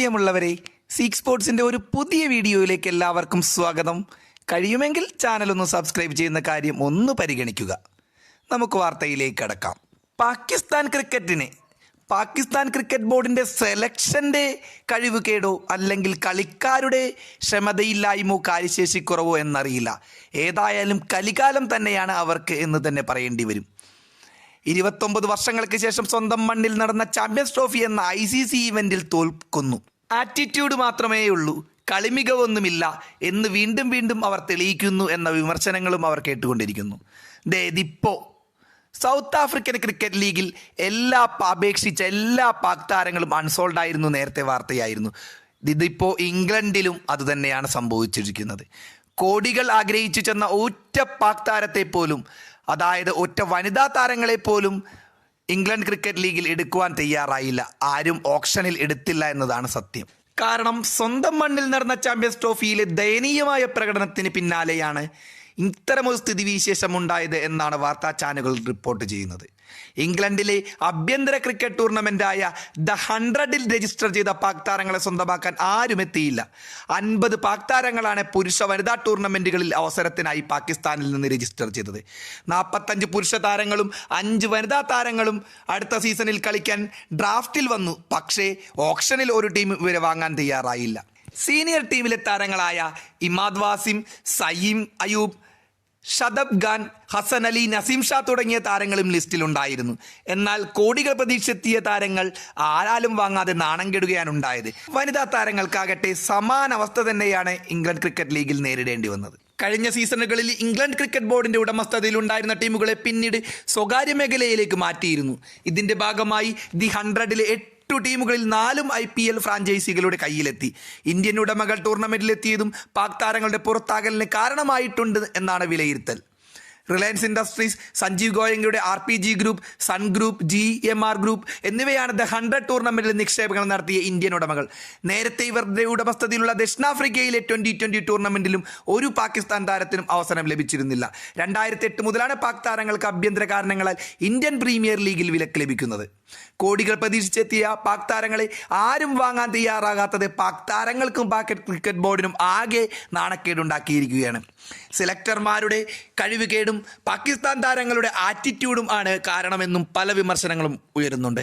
പ്രിയമുള്ളവരെ, സീക്ക് സ്പോർട്സിൻ്റെ ഒരു പുതിയ വീഡിയോയിലേക്ക് എല്ലാവർക്കും സ്വാഗതം. കഴിയുമെങ്കിൽ ചാനൽ ഒന്ന് സബ്സ്ക്രൈബ് ചെയ്യുന്ന കാര്യം ഒന്ന് പരിഗണിക്കുക. നമുക്ക് വാർത്തയിലേക്ക് കടക്കാം. പാകിസ്ഥാൻ ക്രിക്കറ്റ് ബോർഡിൻ്റെ സെലക്ഷൻ്റെ കഴിവുകേടോ അല്ലെങ്കിൽ കളിക്കാരുടെ ക്ഷമതയില്ലായ്മോ കാര്യശേഷിക്കുറവോ എന്നറിയില്ല. ഏതായാലും കലികാലം തന്നെയാണ് അവർക്ക് എന്ന് തന്നെ പറയേണ്ടി വരും. 29 വർഷങ്ങൾക്ക് ശേഷം സ്വന്തം മണ്ണിൽ നടന്ന ചാമ്പ്യൻസ് ട്രോഫി എന്ന ICC ഈവൻറ്റിൽ തോൽക്കുന്നു. ആറ്റിറ്റ്യൂഡ് മാത്രമേ ഉള്ളൂ, കളിമികവൊന്നുമില്ല എന്ന് വീണ്ടും വീണ്ടും അവർ തെളിയിക്കുന്നു എന്ന വിമർശനങ്ങളും അവർ കേട്ടുകൊണ്ടിരിക്കുന്നു. ഇതിപ്പോൾ സൗത്ത് ആഫ്രിക്കൻ ക്രിക്കറ്റ് ലീഗിൽ അപേക്ഷിച്ച എല്ലാ പാക് താരങ്ങളും അൺസോൾഡ് ആയിരുന്നു. നേരത്തെ വാർത്തയായിരുന്നു. ഇതിപ്പോൾ ഇംഗ്ലണ്ടിലും അതുതന്നെയാണ് സംഭവിച്ചിരിക്കുന്നത്. കോടികൾ ആഗ്രഹിച്ചു ചെന്ന ഒറ്റ പാക് താരത്തെ പോലും, അതായത് ഒറ്റ വനിതാ താരങ്ങളെ പോലും ഇംഗ്ലണ്ട് ക്രിക്കറ്റ് ലീഗിൽ എടുക്കുവാൻ തയ്യാറായില്ല. ആരും ഓപ്ഷനിൽ എടുത്തില്ല എന്നതാണ് സത്യം. കാരണം സ്വന്തം മണ്ണിൽ നടന്ന ചാമ്പ്യൻസ് ട്രോഫിയിലെ ദയനീയമായ പ്രകടനത്തിന് പിന്നാലെയാണ് ഇത്തരമൊരു സ്ഥിതിവിശേഷം ഉണ്ടായത് എന്നാണ് വാർത്താ ചാനലുകൾ റിപ്പോർട്ട് ചെയ്യുന്നത്. ഇംഗ്ലണ്ടിലെ ആഭ്യന്തര ക്രിക്കറ്റ് ടൂർണമെൻ്റായ ദ 100ൽ രജിസ്റ്റർ ചെയ്ത പാക് താരങ്ങളെ സ്വന്തമാക്കാൻ ആരും എത്തിയില്ല. 50 പാക് താരങ്ങളാണ് പുരുഷ വനിതാ ടൂർണമെൻറ്റുകളിൽ അവസരത്തിനായി പാകിസ്ഥാനിൽ നിന്ന് രജിസ്റ്റർ ചെയ്തത്. 45 പുരുഷ താരങ്ങളും 5 വനിതാ താരങ്ങളും അടുത്ത സീസണിൽ കളിക്കാൻ ഡ്രാഫ്റ്റിൽ വന്നു. പക്ഷേ ഓപ്ഷനിൽ ഒരു ടീം ഇവരെ വാങ്ങാൻ തയ്യാറായില്ല. സീനിയർ ടീമിലെ താരങ്ങളായ ഇമാദ് വാസിം, സയീം അയൂബ്, ഷദബ് ഖാൻ, ഹസൻ അലി, നസീം ഷാ തുടങ്ങിയ താരങ്ങളും ലിസ്റ്റിലുണ്ടായിരുന്നു. എന്നാൽ കോടികൾ പ്രതീക്ഷിച്ചെത്തിയ താരങ്ങൾ ആരാലും വാങ്ങാതെ നാണം കെടുകയാണ് ഉണ്ടായത്. വനിതാ താരങ്ങൾക്കാകട്ടെ സമാന അവസ്ഥ തന്നെയാണ് ഇംഗ്ലണ്ട് ക്രിക്കറ്റ് ലീഗിൽ നേരിടേണ്ടി വന്നത്. കഴിഞ്ഞ സീസണുകളിൽ ഇംഗ്ലണ്ട് ക്രിക്കറ്റ് ബോർഡിൻ്റെ ഉടമസ്ഥതയിലുണ്ടായിരുന്ന ടീമുകളെ പിന്നീട് സ്വകാര്യ മേഖലയിലേക്ക് മാറ്റിയിരുന്നു. ഇതിൻ്റെ ഭാഗമായി ദി 100ലെ 8 ടീമുകളിൽ 4 IPL ഫ്രാഞ്ചൈസികളുടെ കയ്യിലെത്തി. ഇന്ത്യൻ ഉടമകൾ ടൂർണമെൻറ്റിലെത്തിയതും പാക് താരങ്ങളുടെ പുറത്താകലിന് കാരണമായിട്ടുണ്ട് എന്നാണ് വിലയിരുത്തൽ. റിലയൻസ് ഇൻഡസ്ട്രീസ്, സഞ്ജീവ് ഗോയങ്കയുടെ RPG group, Sun group, GMR group എന്നിവയാണ് ദ 100 ടൂർണമെൻറ്റിൽ നിക്ഷേപങ്ങൾ നടത്തിയ ഇന്ത്യൻ ഉടമകൾ. നേരത്തെ ഇവരുടെ ഉടമസ്ഥതയിലുള്ള ദക്ഷിണാഫ്രിക്കയിലെ 2020 ടൂർണമെൻറ്റിലും ഒരു പാകിസ്ഥാൻ താരത്തിനും അവസരം ലഭിച്ചിരുന്നില്ല. 2008 മുതലാണ് പാക് താരങ്ങൾക്ക് ആഭ്യന്തര കാരണങ്ങളാൽ ഇന്ത്യൻ പ്രീമിയർ ലീഗിൽ വിലക്ക് ലഭിക്കുന്നത്. കോടികൾ പ്രതീക്ഷിച്ചെത്തിയ പാക് താരങ്ങളെ ആരും വാങ്ങാൻ തയ്യാറാകാത്തത് പാക് താരങ്ങൾക്കും പാക് ക്രിക്കറ്റ് ബോർഡിനും ആകെ നാണക്കേടുണ്ടാക്കിയിരിക്കുകയാണ്. സെലക്ടർമാരുടെ കഴിവുകേടും പാകിസ്ഥാൻ താരങ്ങളുടെ ആറ്റിറ്റ്യൂഡും ആണ് കാരണമെന്നും പല വിമർശനങ്ങളും ഉയരുന്നുണ്ട്.